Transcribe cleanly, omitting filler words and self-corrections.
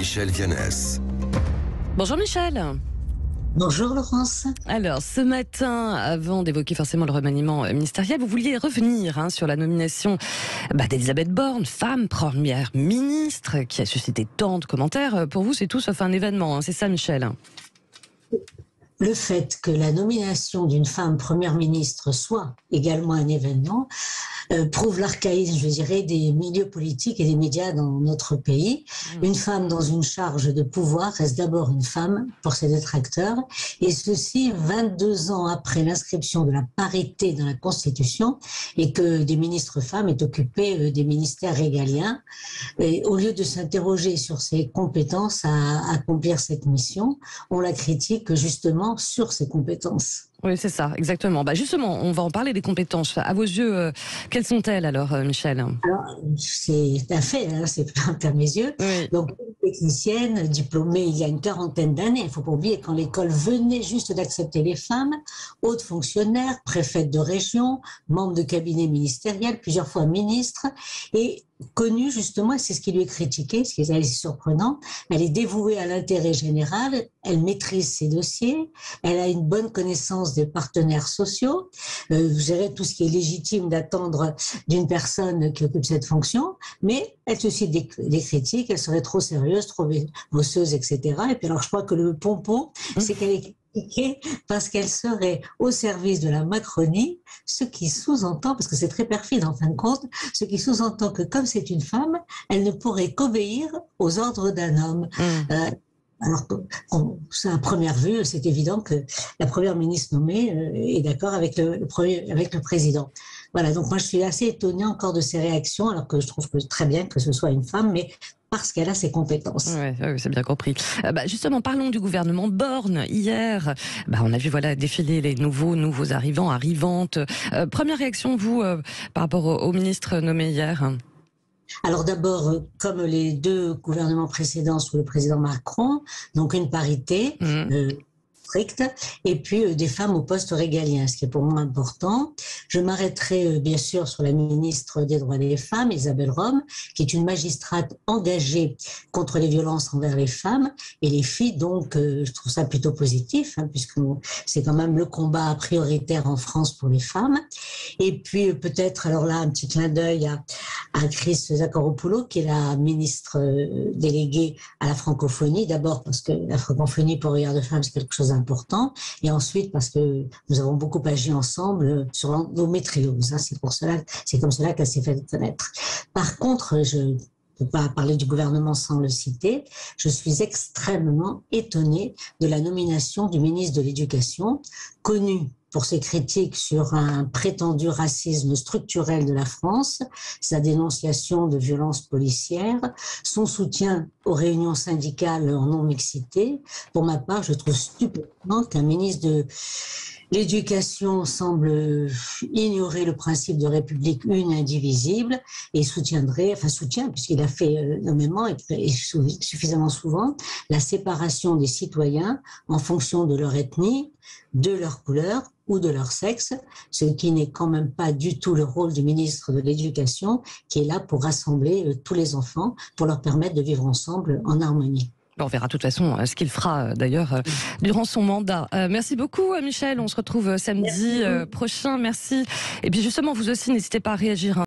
Michel Vianès. Bonjour Michel. Bonjour Laurence. Alors ce matin, avant d'évoquer forcément le remaniement ministériel, vous vouliez revenir sur la nomination d'Elisabeth Borne, femme première ministre, qui a suscité tant de commentaires. Pour vous, c'est tout sauf un événement, c'est ça Michel? Le fait que la nomination d'une femme première ministre soit également un événement prouve l'archaïsme, je dirais, des milieux politiques et des médias dans notre pays. Une femme dans une charge de pouvoir reste d'abord une femme pour ses détracteurs, et ceci 22 ans après l'inscription de la parité dans la Constitution et que des ministres femmes aient occupé des ministères régaliens. Et au lieu de s'interroger sur ses compétences à accomplir cette mission, on la critique justement sur ses compétences. Oui, c'est ça, exactement. Justement, on va en parler des compétences. À vos yeux, quelles sont-elles alors, Michel? Alors, c'est un fait, c'est à mes yeux. Oui. Donc, technicienne, diplômée il y a une quarantaine d'années. Il ne faut pas oublier, quand l'école venait juste d'accepter les femmes, haute fonctionnaire, préfète de région, membre de cabinet ministériel, plusieurs fois ministre, et connue justement, et c'est ce qui lui est critiqué, ce qui est assez surprenant, elle est dévouée à l'intérêt général, elle maîtrise ses dossiers, elle a une bonne connaissance des partenaires sociaux, vous verrez tout ce qui est légitime d'attendre d'une personne qui occupe cette fonction, mais elle suscite des critiques, elle serait trop sérieuse, trop bosseuse, etc. Et puis alors je crois que le pompon, c'est qu'elle est critiquée parce qu'elle serait au service de la Macronie, ce qui sous-entend, parce que c'est très perfide en fin de compte, ce qui sous-entend que comme c'est une femme, elle ne pourrait qu'obéir aux ordres d'un homme. Alors, à première vue, c'est évident que la première ministre nommée est d'accord avec le président. Voilà, donc moi je suis assez étonnée encore de ces réactions, alors que je trouve que très bien que ce soit une femme, mais parce qu'elle a ses compétences. Oui, c'est bien compris. Justement, parlons du gouvernement Borne. Hier, on a vu défiler les nouveaux arrivants, arrivantes. Première réaction, vous, par rapport au ministre nommé hier? Alors d'abord, comme les deux gouvernements précédents sous le président Macron, donc une parité stricte, et puis des femmes au poste régalien, ce qui est pour moi important. Je m'arrêterai bien sûr sur la ministre des Droits des Femmes, Isabelle Rome, qui est une magistrate engagée contre les violences envers les femmes et les filles, donc je trouve ça plutôt positif, puisque c'est quand même le combat prioritaire en France pour les femmes. Et puis peut-être, alors là, un petit clin d'œil à Chryс Zacharopoulou, qui est la ministre déléguée à la francophonie, d'abord parce que la francophonie pour Regard de Femmes, c'est quelque chose d'important, et ensuite parce que nous avons beaucoup agi ensemble sur l'endométriose. C'est comme cela qu'elle s'est fait connaître. Par contre, je ne peux pas parler du gouvernement sans le citer, je suis extrêmement étonnée de la nomination du ministre de l'Éducation, connu pour ses critiques sur un prétendu racisme structurel de la France, sa dénonciation de violences policières, son soutien aux réunions syndicales en non-mixité. Pour ma part, je trouve stupéfiant qu'un ministre de l'Éducation semble ignorer le principe de République une indivisible et soutient, puisqu'il a fait nommément et suffisamment souvent, la séparation des citoyens en fonction de leur ethnie, de leur couleur ou de leur sexe, ce qui n'est quand même pas du tout le rôle du ministre de l'Éducation, qui est là pour rassembler tous les enfants, pour leur permettre de vivre ensemble en harmonie. On verra de toute façon ce qu'il fera d'ailleurs durant son mandat. Merci beaucoup Michel, on se retrouve samedi prochain, merci. Et puis justement vous aussi n'hésitez pas à réagir.